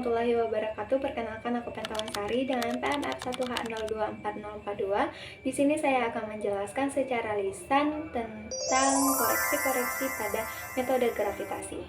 warahmatullahi wabarakatuh. Perkenalkan, aku Pentawan Sari dengan PMF 1H024042. Di sini saya akan menjelaskan secara lisan tentang koreksi-koreksi pada metode gravitasi.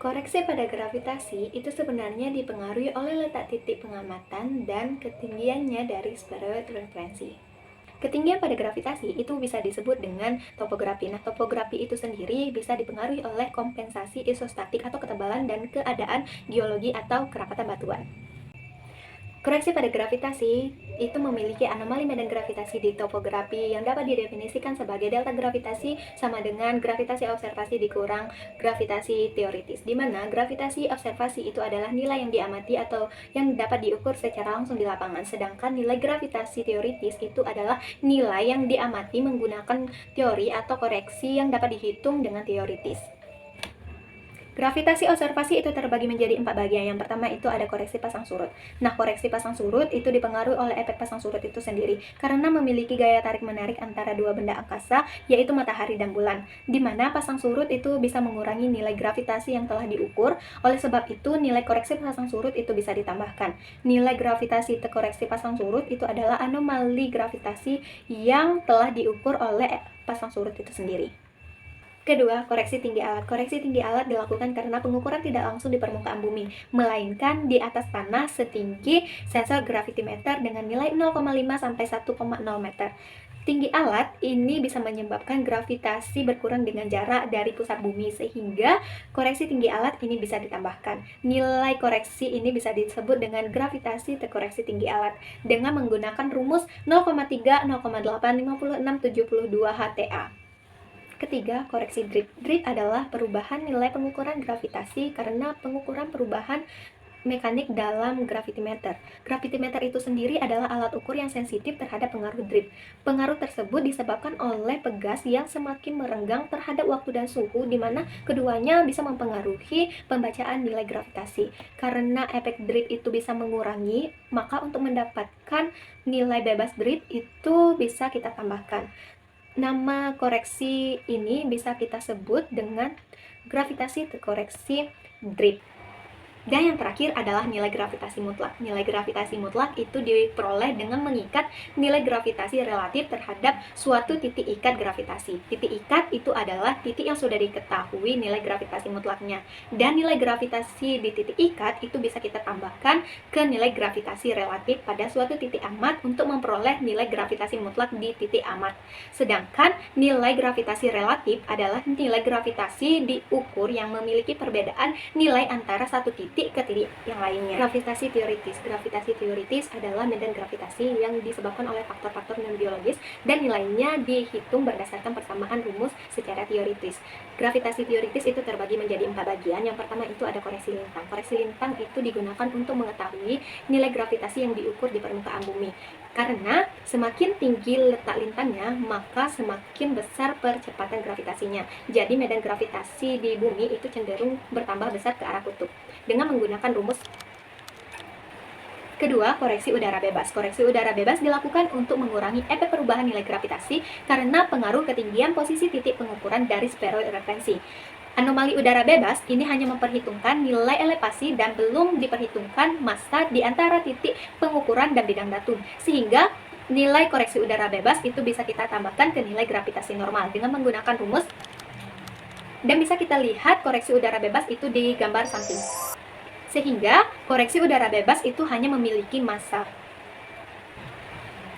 Koreksi pada gravitasi itu sebenarnya dipengaruhi oleh letak titik pengamatan dan ketinggiannya dari spheroid referensi. Ketinggian pada gravitasi itu bisa disebut dengan topografi. Nah, topografi itu sendiri bisa dipengaruhi oleh kompensasi isostatik atau ketebalan dan keadaan geologi atau kerapatan batuan. Koreksi pada gravitasi itu memiliki anomali medan gravitasi di topografi yang dapat didefinisikan sebagai delta gravitasi sama dengan gravitasi observasi dikurang gravitasi teoritis, di mana gravitasi observasi itu adalah nilai yang diamati atau yang dapat diukur secara langsung di lapangan, sedangkan nilai gravitasi teoritis itu adalah nilai yang diamati menggunakan teori atau koreksi yang dapat dihitung dengan teoritis. Gravitasi observasi itu terbagi menjadi 4 bagian. Yang pertama itu ada koreksi pasang surut. Nah, koreksi pasang surut itu dipengaruhi oleh efek pasang surut itu sendiri karena memiliki gaya tarik-menarik antara dua benda angkasa, yaitu matahari dan bulan, di mana pasang surut itu bisa mengurangi nilai gravitasi yang telah diukur. Oleh sebab itu, nilai koreksi pasang surut itu bisa ditambahkan. Nilai gravitasi koreksi pasang surut itu adalah anomali gravitasi yang telah diukur oleh pasang surut itu sendiri. Kedua, koreksi tinggi alat. Koreksi tinggi alat dilakukan karena pengukuran tidak langsung di permukaan bumi, melainkan di atas tanah setinggi sensor gravitimeter dengan nilai 0,5 sampai 1,0 meter. Tinggi alat ini bisa menyebabkan gravitasi berkurang dengan jarak dari pusat bumi, sehingga koreksi tinggi alat ini bisa ditambahkan. Nilai koreksi ini bisa disebut dengan gravitasi terkoreksi tinggi alat dengan menggunakan rumus 0,3, 0,8, 56, 72 HTA. Ketiga, koreksi drift. Drift adalah perubahan nilai pengukuran gravitasi karena pengukuran perubahan mekanik dalam gravitimeter. Gravitimeter itu sendiri adalah alat ukur yang sensitif terhadap pengaruh drift. Pengaruh tersebut disebabkan oleh pegas yang semakin merenggang terhadap waktu dan suhu, di mana keduanya bisa mempengaruhi pembacaan nilai gravitasi. Karena efek drift itu bisa mengurangi, maka untuk mendapatkan nilai bebas drift itu bisa kita tambahkan. Nama koreksi ini bisa kita sebut dengan gravitasi terkoreksi drift. Dan yang terakhir adalah nilai gravitasi mutlak. Nilai gravitasi mutlak itu diperoleh dengan mengikat nilai gravitasi relatif terhadap suatu titik ikat gravitasi. Titik ikat itu adalah titik yang sudah diketahui nilai gravitasi mutlaknya. Dan nilai gravitasi di titik ikat itu bisa kita tambahkan ke nilai gravitasi relatif pada suatu titik amat untuk memperoleh nilai gravitasi mutlak di titik amat. Sedangkan nilai gravitasi relatif adalah nilai gravitasi diukur yang memiliki perbedaan nilai antara satu titik ke titik yang lainnya. Gravitasi teoritis. Gravitasi teoritis adalah medan gravitasi yang disebabkan oleh faktor-faktor non-biologis dan nilainya dihitung berdasarkan persamaan rumus secara teoritis. Gravitasi teoritis itu terbagi menjadi 4 bagian. Yang pertama itu ada koreksi lintang. Koreksi lintang itu digunakan untuk mengetahui nilai gravitasi yang diukur di permukaan bumi. Karena semakin tinggi letak lintangnya, maka semakin besar percepatan gravitasinya. Jadi medan gravitasi di bumi itu cenderung bertambah besar ke arah kutub dengan menggunakan rumus. Kedua, koreksi udara bebas. Koreksi udara bebas dilakukan untuk mengurangi efek perubahan nilai gravitasi karena pengaruh ketinggian posisi titik pengukuran dari spheroid referensi. Anomali udara bebas ini hanya memperhitungkan nilai elevasi dan belum diperhitungkan massa di antara titik pengukuran dan bidang datum, sehingga nilai koreksi udara bebas itu bisa kita tambahkan ke nilai gravitasi normal dengan menggunakan rumus. Dan bisa kita lihat koreksi udara bebas itu di gambar samping. Sehingga koreksi udara bebas itu hanya memiliki massa.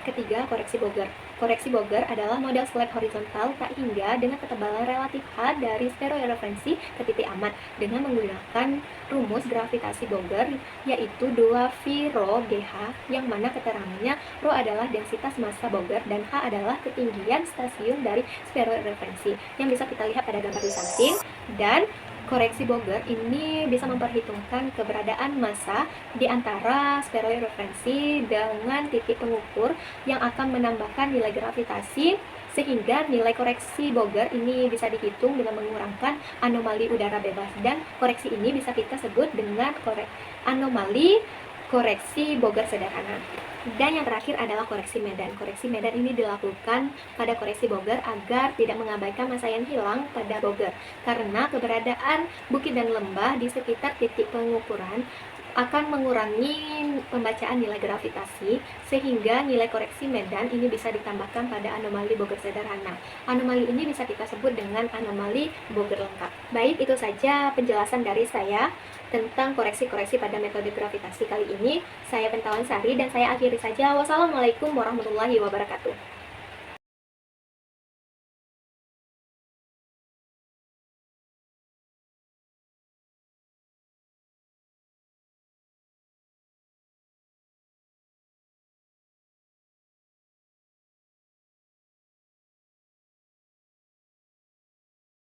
Ketiga, koreksi Boger. Koreksi Boger adalah model slab horizontal tak hingga dengan ketebalan relatif H dari spheroid referensi ke titik amat dengan menggunakan rumus gravitasi Boger, yaitu 2V rho GH, yang mana keterangannya rho adalah densitas massa Boger dan H adalah ketinggian stasiun dari spheroid referensi, yang bisa kita lihat pada gambar di samping. Dan koreksi Boger ini bisa memperhitungkan keberadaan massa di antara spheroid referensi dengan titik pengukur yang akan menambahkan nilai gravitasi, sehingga nilai koreksi Boger ini bisa dihitung dengan mengurangkan anomali udara bebas, dan koreksi ini bisa kita sebut dengan anomali koreksi Boger sederhana. Dan yang terakhir adalah koreksi medan. Koreksi medan ini dilakukan pada koreksi Boger agar tidak mengabaikan massa yang hilang pada Boger, karena keberadaan bukit dan lembah di sekitar titik pengukuran akan mengurangi pembacaan nilai gravitasi sehingga nilai koreksi medan ini bisa ditambahkan pada anomali Boger sederhana. Anomali ini bisa kita sebut dengan anomali Boger lengkap. Baik, itu saja penjelasan dari saya tentang koreksi-koreksi pada metode gravitasi kali ini. Saya Pentawansari dan saya akhiri saja. Wassalamualaikum warahmatullahi wabarakatuh.